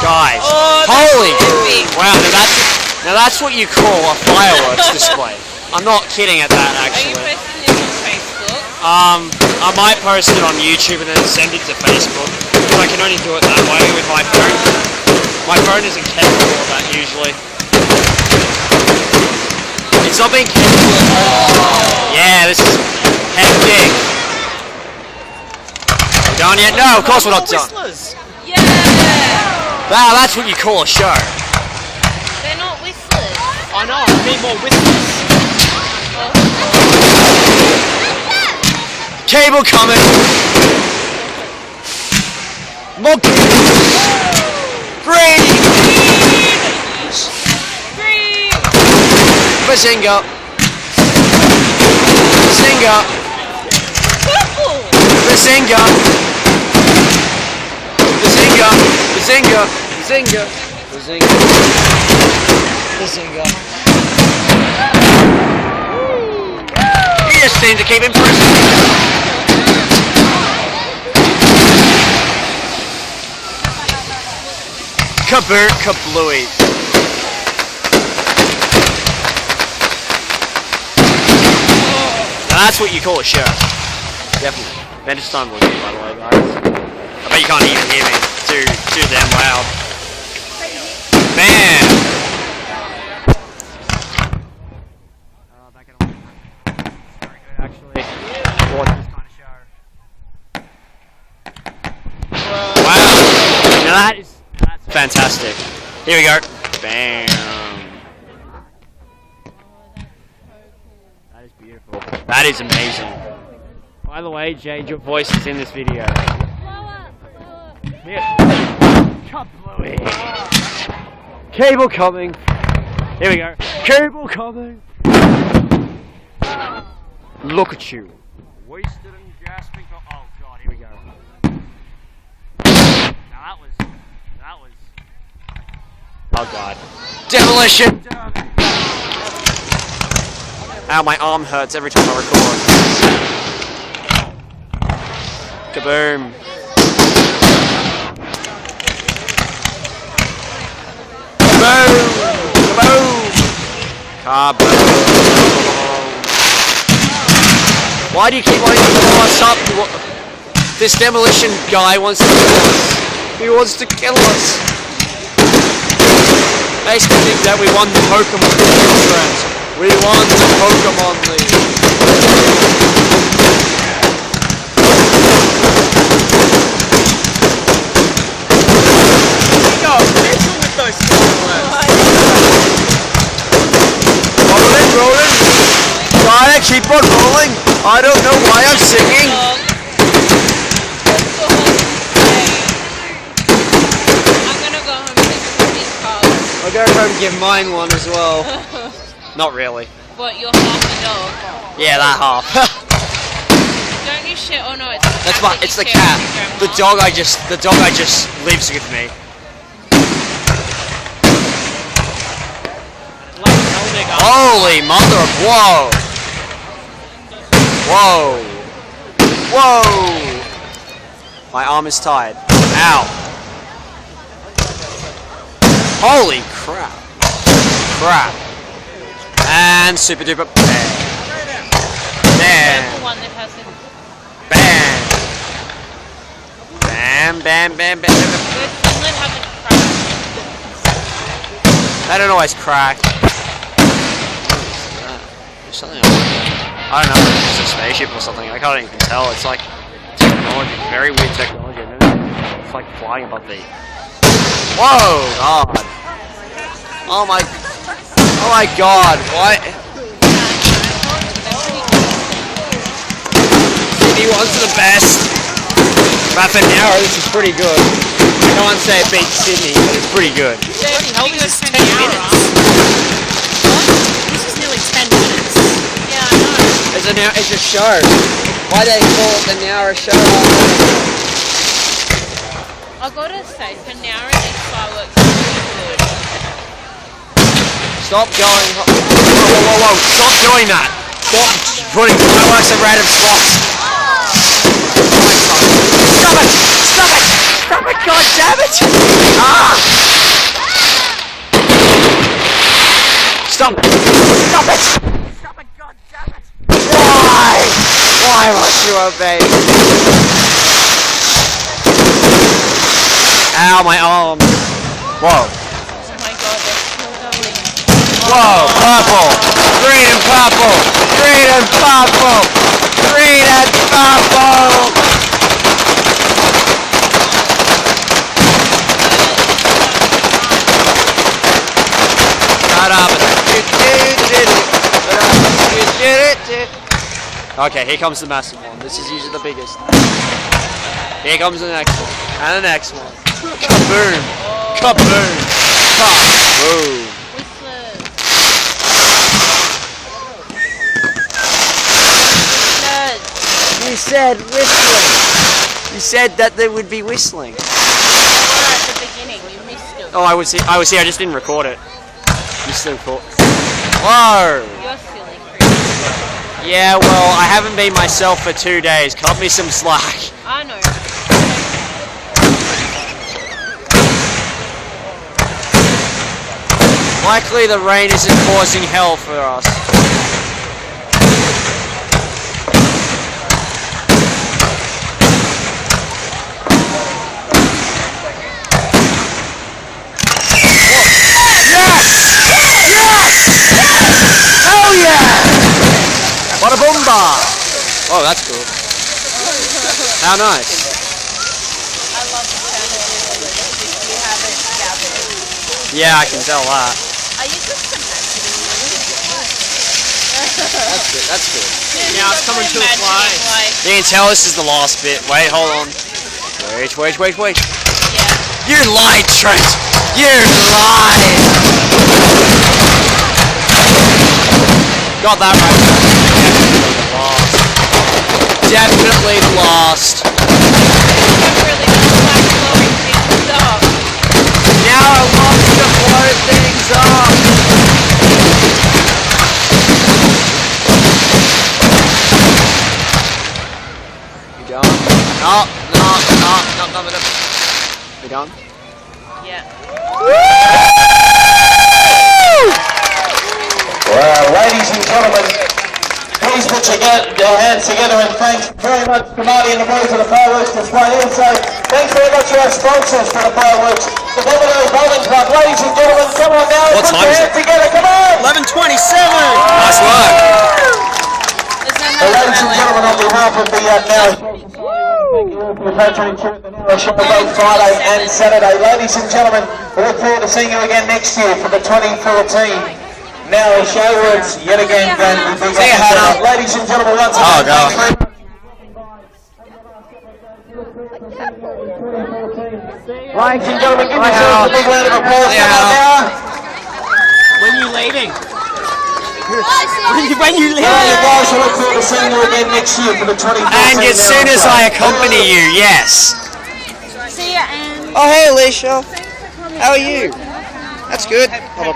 Guys, Oh, holy! epic. Wow, now that's what you call a fireworks display. I'm not kidding at that, Are actually. you posting this on Facebook? I might post it on YouTube and then send it to Facebook, because I can only do it that way with my phone. My phone isn't capable of that usually. It's not being capable at all. Yeah, this is hectic. Done yet? No, of course we're not done. Yeah! Wow, that's what you call a show. They're not whistlers. I know, I need more whistles. Cable coming. Monkey. Green. Green! Bazinga. Bazinga. Purple! Bazinga. Bazinga. Bazinga. Bazinga. Bazinga. Bazinga. You just seem to keep impressing me. Kabir kablooey. Now that's what you call a show. Definitely. Vintage time will do, by the way, guys. I bet you can't even hear me. Too damn loud. Bam! Back it on. Very good, actually. For this kind of show. Wow! Now that's fantastic. Here we go. Bam! That is beautiful. That is amazing. By the way, Jade, your voice is in this video. Here. Cable coming. Here we go. Cable coming. Look at you. Wasted and gasping for. Oh god, here we go. Now that was. Oh god. Demolition! Ow, my arm hurts every time I record. Kaboom. Kaboom! Kaboom! Kaboom! Why do you keep wanting to blow us up? This demolition guy wants to kill us. He wants to kill us. Basically think that we won the Pokemon League, friends. We won the Pokemon League. Rolling. Try to keep on rolling. I don't know why I'm singing. I'm gonna go home and take these cards. I'll go home and give mine one as well. Not really. What, you're half a dog? Yeah, that half. Don't you share? Oh no, It's the cat. The dog I just lives with me. Holy mother of whoa! Whoa! Whoa! My arm is tied. Ow! Holy crap! Crap! And super duper bam! Bam! Bam! Bam! Bam! Bam! Bam! Bam! I don't always crack. Something I don't know, it's a spaceship or something, I can't even tell, it's like technology, very weird technology, it's like flying above the... Whoa! God! Oh my god, why? Sydney1's the best! But for Nowra, this is pretty good. I can't say it beats Sydney, but it's pretty good. Bloody hell, this is 10 minutes. This is nearly 10 minutes. Yeah, I know. It's a show. Why do they call it the Nowra show? I gotta say, for Nowra, these fireworks are really good. Stop going. Whoa. Stop doing that. Stop putting fireworks in random spots. Stop it. Stop it. Stop it. God damn it. Ah. Stop it, God damn it! Why? Why must you obey me? Ow, my arm. Whoa. Oh my god, that's so lovely. Whoa, purple. Green and purple. Green and purple. Green and purple. Shut up. Okay, here comes the massive one. This is usually the biggest. Here comes the next one. And the next one. Kaboom! Kaboom! Kaboom! Whistlers. You said whistling. You said that they would be whistling. At the beginning, you missed it. Oh, I was here. I just didn't record it. You still caught. Whoa! You're silly. Yeah, well, I haven't been myself for 2 days. Cut me some slack. I know. Likely the rain isn't causing hell for us. Hell yeah! Bada boomba! Oh, that's cool. How nice. I love the sound of whistles if you haven't gathered. Yeah, I can tell that. Are you just imagining That's good, that's good. Now it's coming to a fly. like, You can tell this is the last bit. Wait, hold on. Wait. yeah. You lied, Trent! You lied! Got that right. Definitely the last. Really don't like blowing things up. Now I want to blow things up. You done? No. You done? Yeah. Well, ladies and gentlemen, please put your hands together and thanks very much to Marty and the boys for the fireworks display. Also, thanks very much to our sponsors for the fireworks, the Domino Bowling Club. Ladies and gentlemen, come on now, What put time your is hands it? together, come on! 11:27. Nice work. Ladies and gentlemen, on behalf of the Nowra Society, thank you all for your patronage here at the Nowra Show both Friday and Saturday. Ladies and gentlemen, we look forward to seeing you again next year for the 2014 Nowra Show. It's yet again going to be big. See you, Hannah. Ladies and gentlemen, once Oh, again, God. thanks very much. Ladies and gentlemen, give yourselves a big round of applause. Yeah. Come on now. When you leaving? When you guys, we look forward to seeing you again next year for the 2014 And as soon as Nowra I Show. accompany you, yes. See ya, Anne. Oh, hey, Alicia. How are you? That's good.